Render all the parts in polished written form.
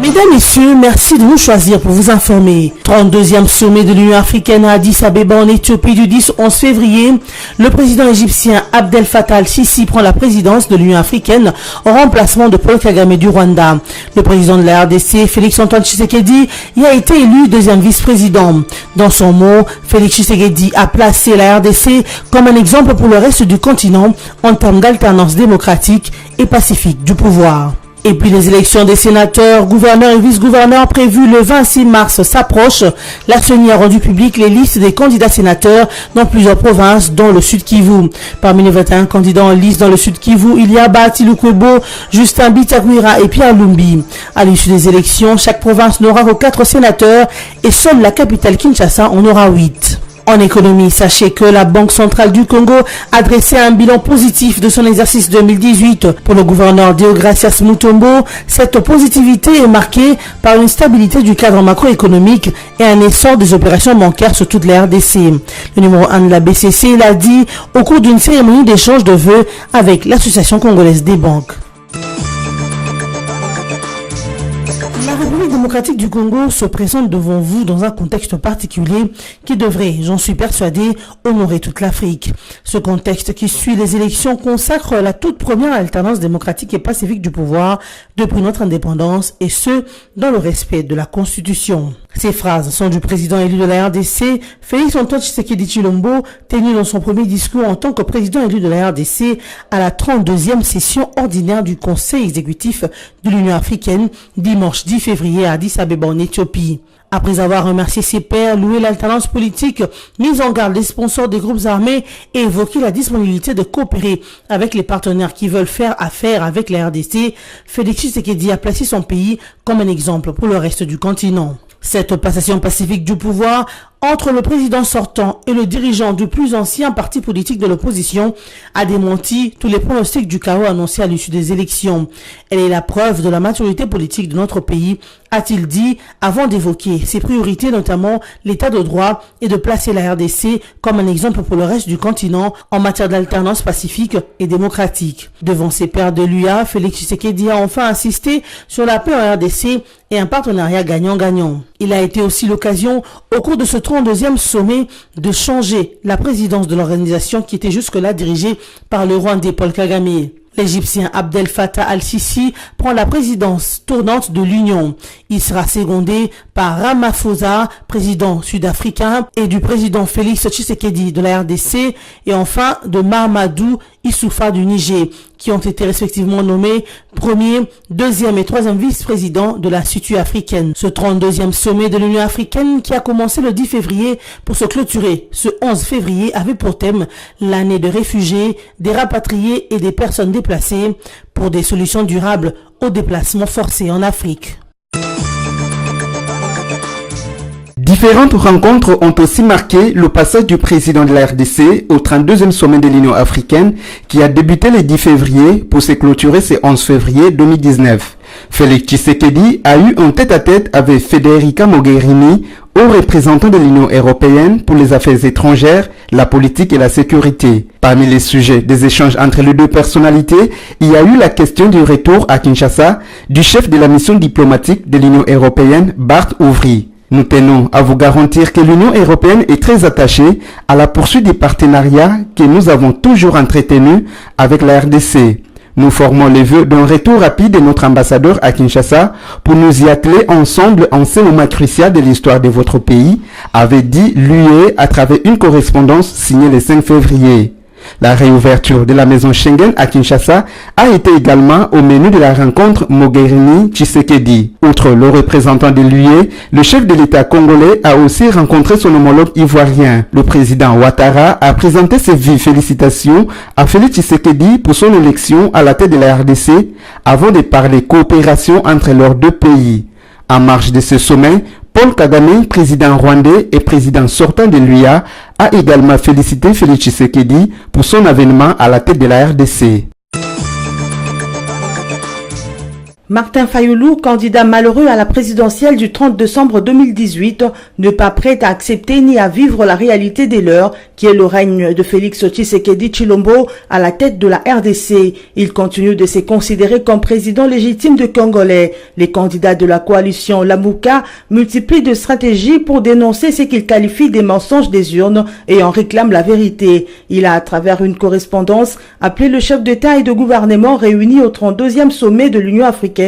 Mesdames, Messieurs, merci de nous choisir pour vous informer. 32e sommet de l'Union africaine à Addis Abeba en Éthiopie du 10 au 11 février. Le président égyptien Abdel Fattah al-Sisi prend la présidence de l'Union africaine en remplacement de Paul Kagame du Rwanda. Le président de la RDC, Félix-Antoine Tshisekedi, y a été élu deuxième vice-président. Dans son mot, Félix Tshisekedi a placé la RDC comme un exemple pour le reste du continent en termes d'alternance démocratique et pacifique du pouvoir. Et puis les élections des sénateurs, gouverneurs et vice-gouverneurs prévues le 26 mars s'approchent. La CENI a rendu public les listes des candidats sénateurs dans plusieurs provinces, dont le Sud Kivu. Parmi les 21 candidats en liste dans le Sud Kivu, il y a Bahati Lukwebo, Justin Bitakwira et Pierre Lumbi. À l'issue des élections, chaque province n'aura que 4 sénateurs et seule la capitale Kinshasa en aura 8. En économie, sachez que la Banque centrale du Congo a dressé un bilan positif de son exercice 2018. Pour le gouverneur Deogracias Mutombo, cette positivité est marquée par une stabilité du cadre macroéconomique et un essor des opérations bancaires sur toute la RDC. Le numéro 1 de la BCC l'a dit au cours d'une cérémonie d'échange de vœux avec l'Association congolaise des banques. La République démocratique du Congo se présente devant vous dans un contexte particulier qui devrait, j'en suis persuadé, honorer toute l'Afrique. Ce contexte qui suit les élections consacre la toute première alternance démocratique et pacifique du pouvoir depuis notre indépendance, et ce, dans le respect de la Constitution. Ces phrases sont du président élu de la RDC, Félix-Antoine Tshisekedi Tshilombo, tenu dans son premier discours en tant que président élu de la RDC à la 32e session ordinaire du Conseil exécutif de l'Union africaine, dimanche 10 février à Addis Abeba en Éthiopie. Après avoir remercié ses pairs, loué l'alternance politique, mis en garde les sponsors des groupes armés et évoqué la disponibilité de coopérer avec les partenaires qui veulent faire affaire avec la RDC, Félix Tshisekedi a placé son pays comme un exemple pour le reste du continent. Cette passation pacifique du pouvoir entre le président sortant et le dirigeant du plus ancien parti politique de l'opposition a démenti tous les pronostics du chaos annoncés à l'issue des élections. Elle est la preuve de la maturité politique de notre pays, a-t-il dit, avant d'évoquer ses priorités, notamment l'état de droit, et de placer la RDC comme un exemple pour le reste du continent en matière d'alternance pacifique et démocratique. Devant ses pairs de l'UA, Félix Tshisekedi a enfin insisté sur la paix en RDC et un partenariat gagnant-gagnant. Il a été aussi l'occasion, au cours de ce 32e sommet, de changer la présidence de l'organisation qui était jusque-là dirigée par le Rwandais Paul Kagame. L'Égyptien Abdel Fattah al-Sisi prend la présidence tournante de l'Union. Il sera secondé par Ramaphosa, président sud-africain, et du président Félix Tshisekedi de la RDC, et enfin de Mahamadou Issoufou du Niger, qui ont été respectivement nommés premier, deuxième et troisième vice-président de l'Institut africaine. Ce 32e sommet de l'Union africaine, qui a commencé le 10 février pour se clôturer ce 11 février, avait pour thème l'année de réfugiés, des rapatriés et des personnes déplacées pour des solutions durables aux déplacements forcés en Afrique. Différentes rencontres ont aussi marqué le passage du président de la RDC au 32e sommet de l'Union africaine qui a débuté le 10 février pour se clôturer ce 11 février 2019. Félix Tshisekedi a eu un tête-à-tête avec Federica Mogherini, haut représentant de l'Union européenne pour les affaires étrangères, la politique et la sécurité. Parmi les sujets des échanges entre les deux personnalités, il y a eu la question du retour à Kinshasa du chef de la mission diplomatique de l'Union européenne, Bart Ouvry. Nous tenons à vous garantir que l'Union européenne est très attachée à la poursuite des partenariats que nous avons toujours entretenus avec la RDC. Nous formons les vœux d'un retour rapide de notre ambassadeur à Kinshasa pour nous y atteler ensemble en ce moment crucial de l'histoire de votre pays, avait dit l'UE à travers une correspondance signée le 5 février. La réouverture de la maison Schengen à Kinshasa a été également au menu de la rencontre Mogherini-Tshisekedi. Outre le représentant de l'UE, le chef de l'État congolais a aussi rencontré son homologue ivoirien. Le président Ouattara a présenté ses vives félicitations à Félix Tshisekedi pour son élection à la tête de la RDC avant de parler coopération entre leurs deux pays. En marge de ce sommet, Paul Kagame, président rwandais et président sortant de l'UA, a également félicité Félix Tshisekedi pour son avènement à la tête de la RDC. Martin Fayulu, candidat malheureux à la présidentielle du 30 décembre 2018, n'est pas prêt à accepter ni à vivre la réalité des leurs, qui est le règne de Félix Tshisekedi Tshilombo à la tête de la RDC. Il continue de se considérer comme président légitime de Congolais. Les candidats de la coalition Lamuka multiplient de stratégies pour dénoncer ce qu'ils qualifient des mensonges des urnes et en réclament la vérité. Il a, à travers une correspondance, appelé le chef d'État et de gouvernement réunis au 32e sommet de l'Union africaine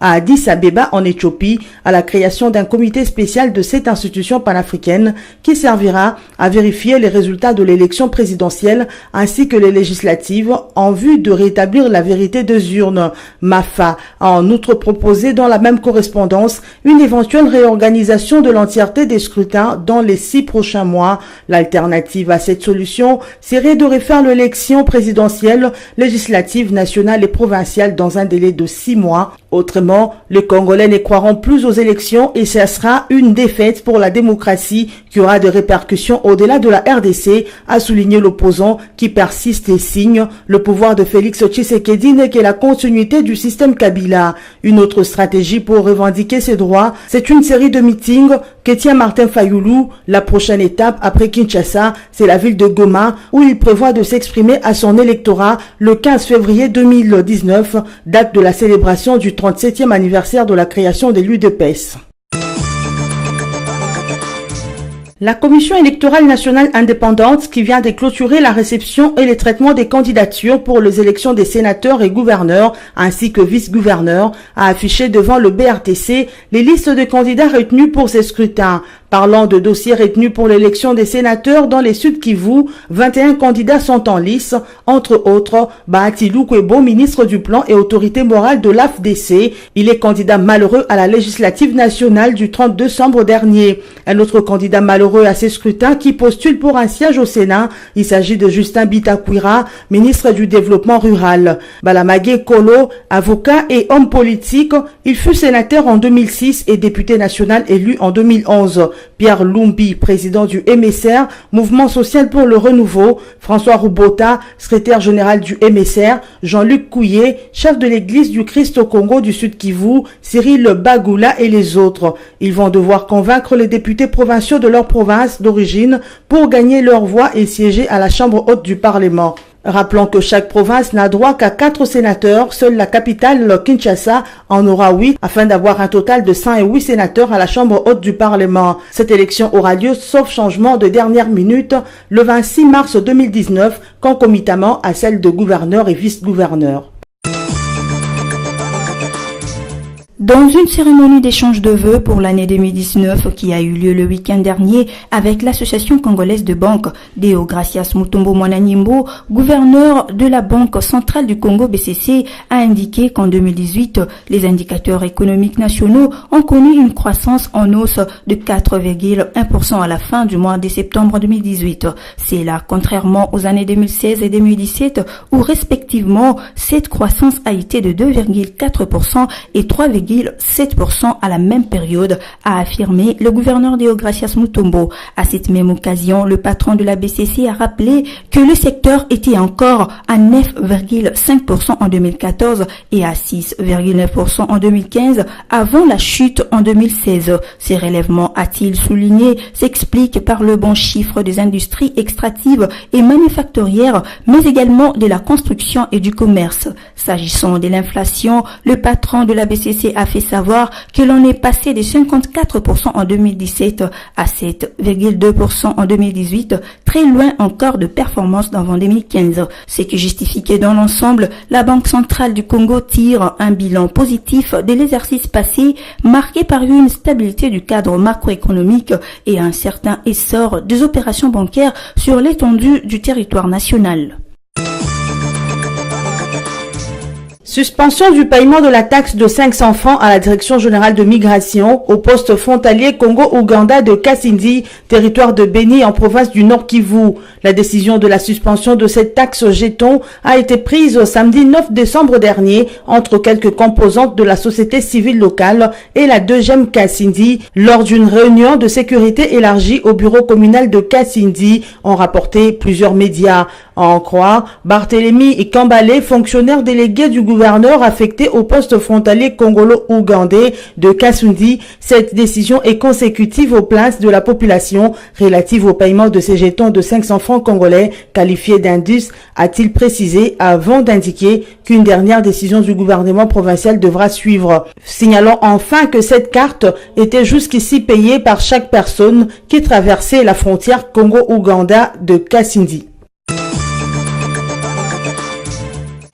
à Addis Abeba en Éthiopie à la création d'un comité spécial de cette institution panafricaine qui servira à vérifier les résultats de l'élection présidentielle ainsi que les législatives en vue de rétablir la vérité des urnes. MAFA a en outre proposé dans la même correspondance une éventuelle réorganisation de l'entièreté des scrutins dans les 6 prochains mois. L'alternative à cette solution serait de refaire l'élection présidentielle, législative, nationale et provinciale dans un délai de 6 mois. Autrement, les Congolais ne croiront plus aux élections et ce sera une défaite pour la démocratie qui aura des répercussions au-delà de la RDC, a souligné l'opposant qui persiste et signe. Le pouvoir de Félix Tshisekedi n'est que la continuité du système Kabila. Une autre stratégie pour revendiquer ses droits, c'est une série de meetings que tient Martin Fayulu. La prochaine étape après Kinshasa, c'est la ville de Goma où il prévoit de s'exprimer à son électorat le 15 février 2019, date de la célébration du 37e anniversaire de la création de l'UDPS. La Commission électorale nationale indépendante qui vient de clôturer la réception et le traitement des candidatures pour les élections des sénateurs et gouverneurs ainsi que vice-gouverneurs a affiché devant le BRTC les listes de candidats retenus pour ces scrutins. Parlant de dossiers retenus pour l'élection des sénateurs dans les Sud Kivu, 21 candidats sont en lice, entre autres Bahati Lukwebo, ministre du Plan et autorité morale de l'AFDC. Il est candidat malheureux à la législative nationale du 30 décembre dernier. Un autre candidat malheureux à ces scrutins qui postule pour un siège au Sénat, il s'agit de Justin Bitakwira, ministre du Développement rural. Balamagé Kolo, avocat et homme politique, il fut sénateur en 2006 et député national élu en 2011. Pierre Lumbi, président du MSR, Mouvement social pour le renouveau, François Roubota, secrétaire général du MSR, Jean-Luc Couillet, chef de l'église du Christ au Congo du Sud Kivu, Cyril Bagoula et les autres. Ils vont devoir convaincre les députés provinciaux de leur province d'origine pour gagner leur voix et siéger à la Chambre haute du Parlement. Rappelons que chaque province n'a droit qu'à 4 sénateurs, seule la capitale, Kinshasa, en aura 8, afin d'avoir un total de 108 sénateurs à la Chambre haute du Parlement. Cette élection aura lieu, sauf changement de dernière minute, le 26 mars 2019, concomitamment à celle de gouverneurs et vice-gouverneurs. Dans une cérémonie d'échange de vœux pour l'année 2019 qui a eu lieu le week-end dernier avec l'Association congolaise de banques, Deogracias Mutombo Mwananyimbo, gouverneur de la Banque centrale du Congo BCC, a indiqué qu'en 2018, les indicateurs économiques nationaux ont connu une croissance en hausse de 4,1% à la fin du mois de septembre 2018. C'est là, contrairement aux années 2016 et 2017, où respectivement, cette croissance a été de 2,4% et 3,7% à la même période, a affirmé le gouverneur Deogracias Mutombo. À cette même occasion, le patron de la BCC a rappelé que le secteur était encore à 9,5% en 2014 et à 6,9% en 2015 avant la chute en 2016. Ces relèvements, a-t-il souligné, s'expliquent par le bon chiffre des industries extractives et manufacturières, mais également de la construction et du commerce. S'agissant de l'inflation, le patron de la BCC a fait savoir que l'on est passé de 54% en 2017 à 7,2% en 2018, très loin encore de performance d'avant 2015. Ce qui justifie que dans l'ensemble, la Banque centrale du Congo tire un bilan positif de l'exercice passé, marqué par une stabilité du cadre macroéconomique et un certain essor des opérations bancaires sur l'étendue du territoire national. Suspension du paiement de la taxe de 500 francs à la Direction générale de migration au poste frontalier Congo-Ouganda de Kasindi, territoire de Béni en province du Nord Kivu. La décision de la suspension de cette taxe jeton a été prise samedi 9 décembre dernier entre quelques composantes de la société civile locale et la 2e Kasindi lors d'une réunion de sécurité élargie au bureau communal de Kasindi, ont rapporté plusieurs médias. À en croire Barthélémy Kambale, fonctionnaire délégué du gouvernement gouverneur affecté au poste frontalier congolo-ougandais de Kassundi. Cette décision est consécutive aux plaintes de la population relative au paiement de ces jetons de 500 francs congolais qualifiés d'indus, a-t-il précisé avant d'indiquer qu'une dernière décision du gouvernement provincial devra suivre. Signalant enfin que cette carte était jusqu'ici payée par chaque personne qui traversait la frontière Congo-Ouganda de Kasindi.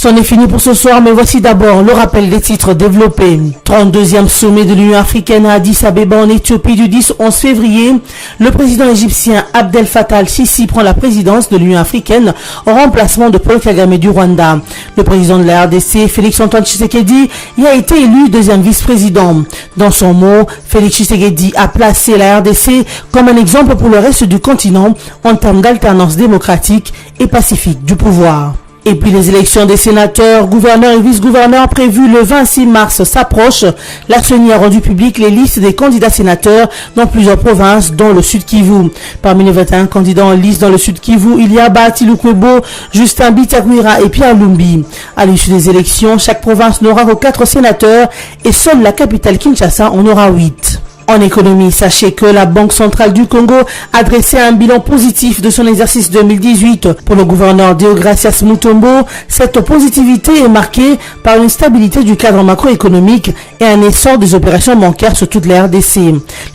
C'en est fini pour ce soir, mais voici d'abord le rappel des titres développés. 32e sommet de l'Union africaine à Addis Abeba en Éthiopie du 10 au 11 février. Le président égyptien Abdel Fattah al-Sisi prend la présidence de l'Union africaine en remplacement de Paul Kagame du Rwanda. Le président de la RDC, Félix-Antoine Tshisekedi, y a été élu deuxième vice-président. Dans son mot, Félix Tshisekedi a placé la RDC comme un exemple pour le reste du continent en termes d'alternance démocratique et pacifique du pouvoir. Et puis les élections des sénateurs, gouverneurs et vice-gouverneurs prévues le 26 mars s'approchent. La CENI a rendu public les listes des candidats sénateurs dans plusieurs provinces, dont le Sud Kivu. Parmi les 21 candidats en liste dans le Sud Kivu, il y a Bahati Lukwebo, Justin Bitakwira et Pierre Lumbi. À l'issue des élections, chaque province n'aura que 4 sénateurs et seule la capitale Kinshasa en aura 8. En économie, sachez que la Banque centrale du Congo a dressé un bilan positif de son exercice 2018. Pour le gouverneur Deogracias Mutombo, cette positivité est marquée par une stabilité du cadre macroéconomique et un essor des opérations bancaires sur toute la RDC.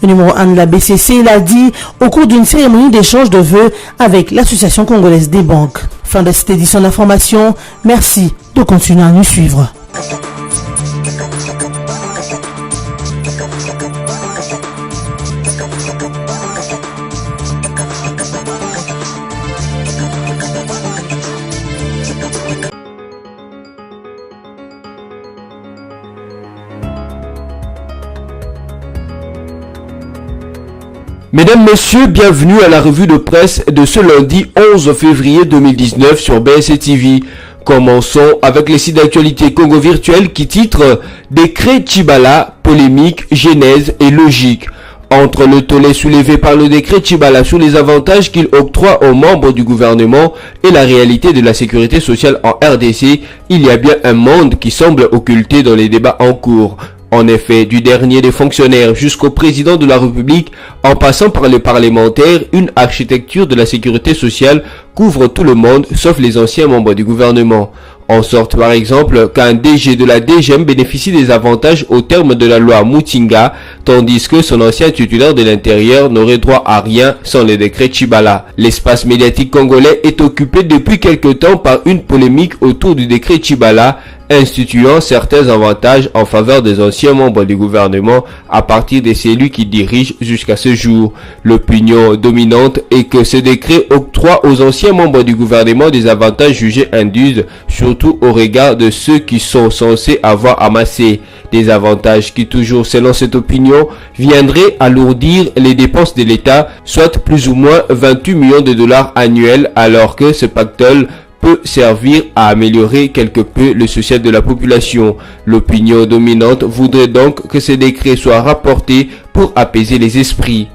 Le numéro 1 de la BCC l'a dit au cours d'une cérémonie d'échange de vœux avec l'Association congolaise des banques. Fin de cette édition d'information. Merci de continuer à nous suivre. Mesdames, Messieurs, bienvenue à la revue de presse de ce lundi 11 février 2019 sur BSC TV. Commençons avec les sites d'actualité Congo Virtuel qui titrent « Décret Tchibala, polémique, genèse et logique ». Entre le tollé soulevé par le décret Tchibala sur les avantages qu'il octroie aux membres du gouvernement et la réalité de la sécurité sociale en RDC, il y a bien un monde qui semble occulté dans les débats en cours. En effet, du dernier des fonctionnaires jusqu'au président de la République, en passant par les parlementaires, une architecture de la sécurité sociale couvre tout le monde, sauf les anciens membres du gouvernement. En sorte par exemple qu'un DG de la DGM bénéficie des avantages au terme de la loi Mutinga, tandis que son ancien titulaire de l'Intérieur n'aurait droit à rien sans le décret Tchibala. L'espace médiatique congolais est occupé depuis quelque temps par une polémique autour du décret Tchibala, instituant certains avantages en faveur des anciens membres du gouvernement à partir des cellules qui dirigent jusqu'à ce jour. L'opinion dominante est que ce décret octroie aux anciens membres du gouvernement des avantages jugés indus, surtout au regard de ceux qui sont censés avoir amassé. Des avantages qui, toujours selon cette opinion, viendraient alourdir les dépenses de l'État, soit plus ou moins 28 millions de dollars annuels, alors que ce pactole peut servir à améliorer quelque peu le social de la population. L'opinion dominante voudrait donc que ce décret soit rapporté pour apaiser les esprits.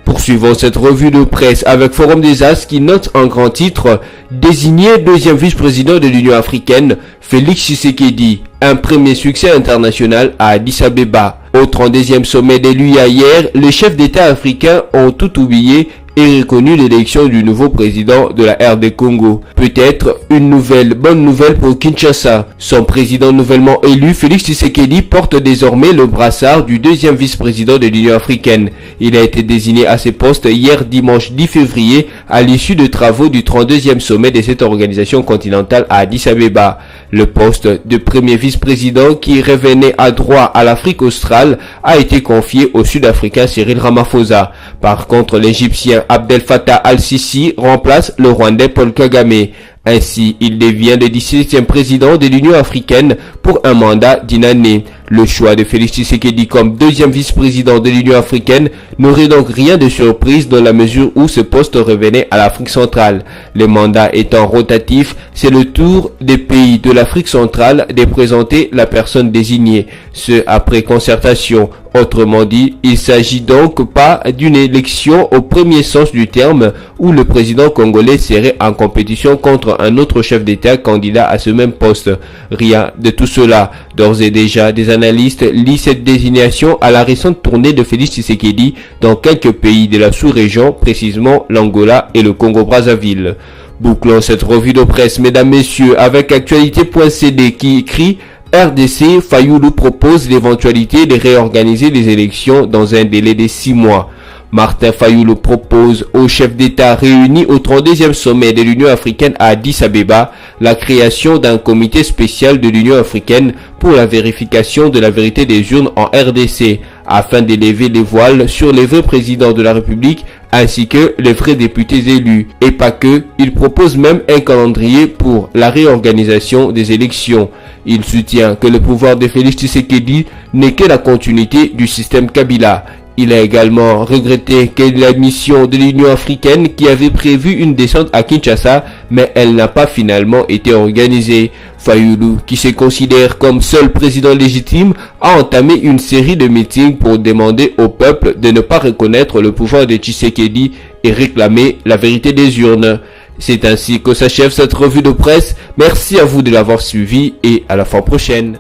Poursuivons cette revue de presse avec Forum des As qui note en grand titre « Désigné deuxième vice-président de l'Union africaine, Félix Tshisekedi, un premier succès international à Addis Abeba ». Au 32e sommet de l'UA hier, les chefs d'État africains ont tout oublié et reconnu l'élection du nouveau président de la RD Congo. Peut-être une bonne nouvelle pour Kinshasa. Son président nouvellement élu, Félix Tshisekedi, porte désormais le brassard du deuxième vice-président de l'Union africaine. Il a été désigné à ce poste hier dimanche 10 février à l'issue de travaux du 32e sommet de cette organisation continentale à Addis Abeba. Le poste de premier vice-président qui revenait à droit à l'Afrique australe a été confié au Sud-Africain Cyril Ramaphosa. Par contre, l'Égyptien Abdel Fattah al-Sisi remplace le Rwandais Paul Kagame. Ainsi, il devient le 17e président de l'Union africaine pour un mandat d'une année. Le choix de Félix Tshisekedi comme deuxième vice-président de l'Union africaine n'aurait donc rien de surprise dans la mesure où ce poste revenait à l'Afrique centrale. Les mandats étant rotatifs, c'est le tour des pays de l'Afrique centrale de présenter la personne désignée. Ce après concertation Autrement dit, il s'agit donc pas d'une élection au premier sens du terme où le président congolais serait en compétition contre un autre chef d'État candidat à ce même poste. Rien de tout cela. D'ores et déjà, des analystes lient cette désignation à la récente tournée de Félix Tshisekedi dans quelques pays de la sous-région, précisément l'Angola et le Congo-Brazzaville. Bouclons cette revue de presse, mesdames, messieurs, avec actualité.cd qui écrit RDC, Fayoulou propose l'éventualité de réorganiser les élections dans un délai de 6 mois. Martin Fayoulou propose aux chefs d'État réunis au 32e sommet de l'Union africaine à Addis Abeba la création d'un comité spécial de l'Union africaine pour la vérification de la vérité des urnes en RDC, afin d'élever les voiles sur les vrais présidents de la République ainsi que les vrais députés élus. Et pas que, il propose même un calendrier pour la réorganisation des élections. Il soutient que le pouvoir de Félix Tshisekedi n'est que la continuité du système Kabila. Il a également regretté que la mission de l'Union africaine qui avait prévu une descente à Kinshasa, mais elle n'a pas finalement été organisée. Fayoulou, qui se considère comme seul président légitime, a entamé une série de meetings pour demander au peuple de ne pas reconnaître le pouvoir de Tshisekedi et réclamer la vérité des urnes. C'est ainsi que s'achève cette revue de presse. Merci à vous de l'avoir suivi et à la fois prochaine.